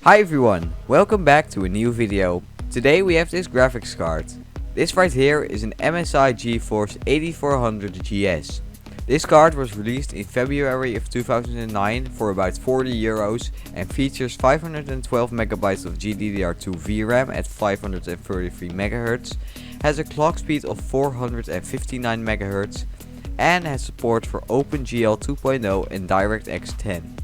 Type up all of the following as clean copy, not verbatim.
Hi everyone, welcome back to a new video. Today we have this graphics card. This right here is an MSI GeForce 8400 GS. This card was released in February of 2009 for about 40 euros and features 512 megabytes of GDDR2 VRAM at 533 MHz, has a clock speed of 459 MHz and has support for OpenGL 2.0 and DirectX 10.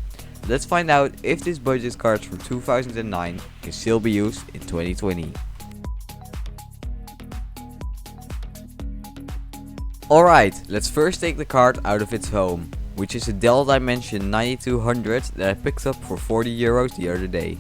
Let's find out if this budget card from 2009 can still be used in 2020. Alright, let's first take the card out of its home, which is a Dell Dimension 9200 that I picked up for 40 euros the other day.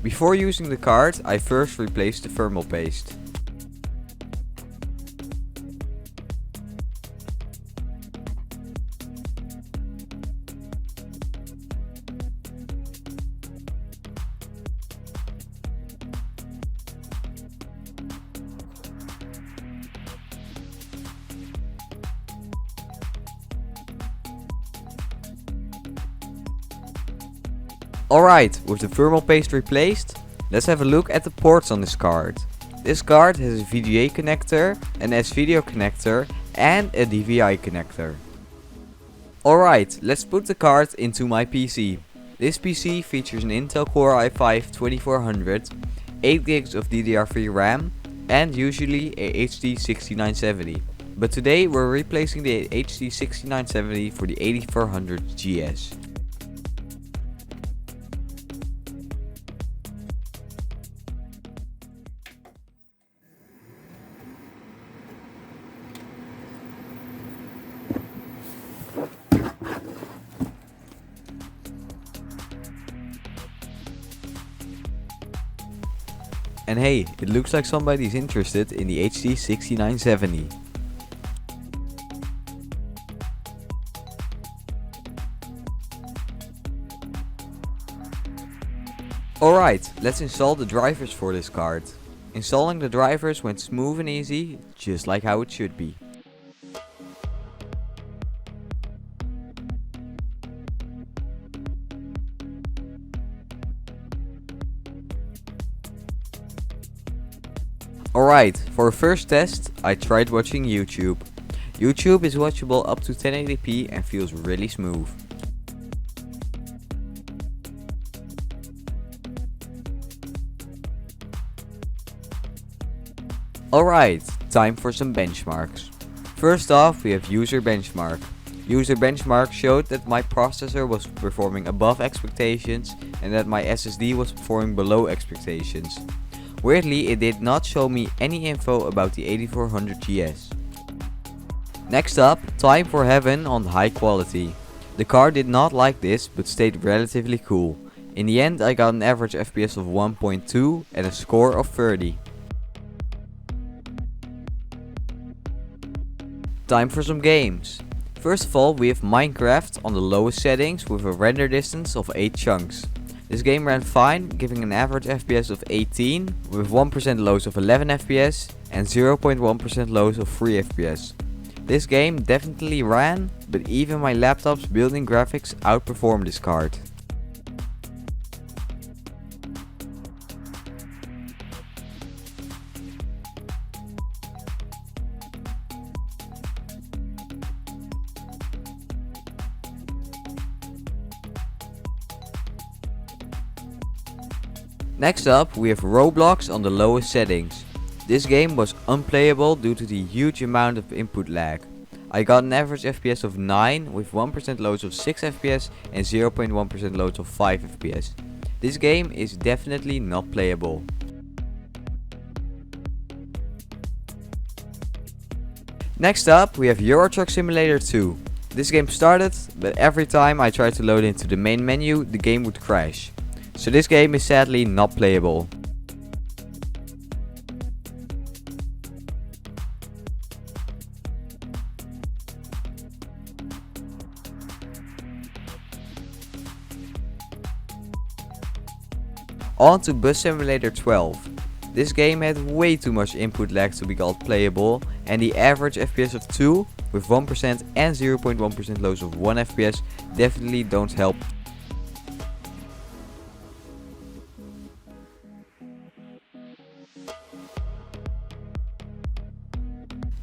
Before using the card, I first replaced the thermal paste. Alright, with the thermal paste replaced, let's have a look at the ports on this card. This card has a VGA connector, an S-Video connector and a DVI connector. Alright, let's put the card into my PC. This PC features an Intel Core i5-2400, 8GB of DDR3 RAM and usually a HD6970. But today we're replacing the HD6970 for the 8400 GS. And hey, it looks like somebody's interested in the HD6970. Alright, let's install the drivers for this card. Installing the drivers went smooth and easy, just like how it should be. Alright, for a first test, I tried watching YouTube. YouTube is watchable up to 1080p and feels really smooth. Alright, time for some benchmarks. First off, we have user benchmark. User benchmark showed that my processor was performing above expectations and that my SSD was performing below expectations. Weirdly, it did not show me any info about the 8400 GS. Next up, time for heaven on high quality. The card did not like this but stayed relatively cool. In the end I got an average FPS of 1.2 and a score of 30. Time for some games. First of all, we have Minecraft on the lowest settings with a render distance of 8 chunks. This game ran fine, giving an average FPS of 18, with 1% lows of 11 FPS and 0.1% lows of 3 FPS. This game definitely ran, but even my laptop's built-in graphics outperformed this card. Next up, we have Roblox on the lowest settings. This game was unplayable due to the huge amount of input lag. I got an average FPS of 9 with 1% loads of 6 FPS and 0.1% loads of 5 FPS. This game is definitely not playable. Next up, we have Euro Truck Simulator 2. This game started, but every time I tried to load into the main menu, the game would crash. So this game is sadly not playable. On to Bus Simulator 12. This game had way too much input lag to be called playable, and the average FPS of 2 with 1% and 0.1% loss of 1 FPS definitely don't help.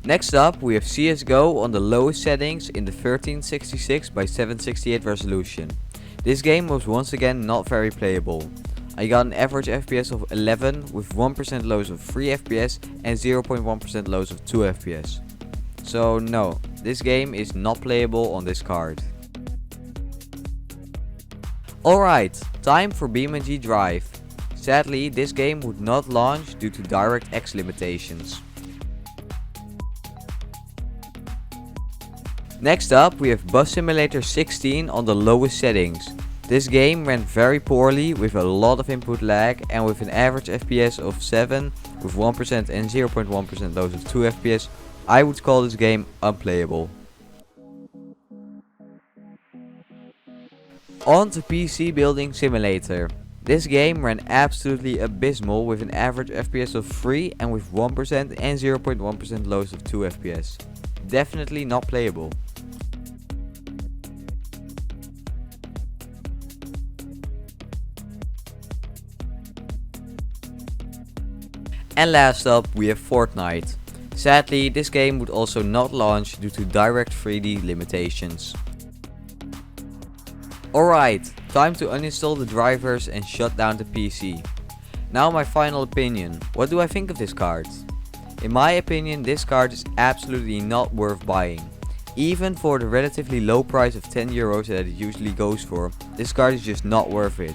Next up, we have CSGO on the lowest settings in the 1366 by 768 resolution. This game was once again not very playable. I got an average FPS of 11 with 1% loss of 3 FPS and 0.1% loss of 2 FPS. So no, this game is not playable on this card. Alright, time for BeamNG Drive. Sadly, this game would not launch due to DirectX limitations. Next up, we have Bus Simulator 16 on the lowest settings. This game ran very poorly with a lot of input lag and with an average FPS of 7 with 1% and 0.1% loss of 2 FPS, I would call this game unplayable. On to PC Building Simulator. This game ran absolutely abysmal with an average FPS of 3 and with 1% and 0.1% loss of 2 FPS. Definitely not playable. And last up, we have Fortnite. Sadly, this game would also not launch due to direct 3D limitations. Alright, time to uninstall the drivers and shut down the PC. Now my final opinion. What do I think of this card? In my opinion, this card is absolutely not worth buying. Even for the relatively low price of 10 euros that it usually goes for, this card is just not worth it.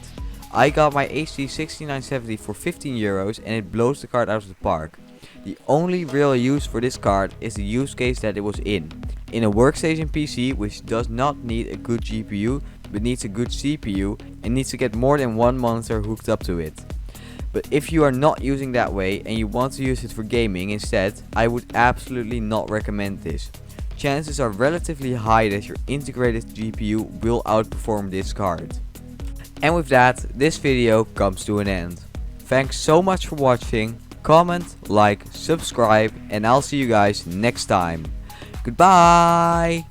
I got my HD6970 for 15 euros and it blows the card out of the park. The only real use for this card is the use case that it was in a workstation PC which does not need a good GPU but needs a good CPU and needs to get more than one monitor hooked up to it. But if you are not using that way and you want to use it for gaming instead, I would absolutely not recommend this. Chances are relatively high that your integrated GPU will outperform this card. And with that, this video comes to an end. Thanks so much for watching, comment, like, subscribe, and I'll see you guys next time. Goodbye!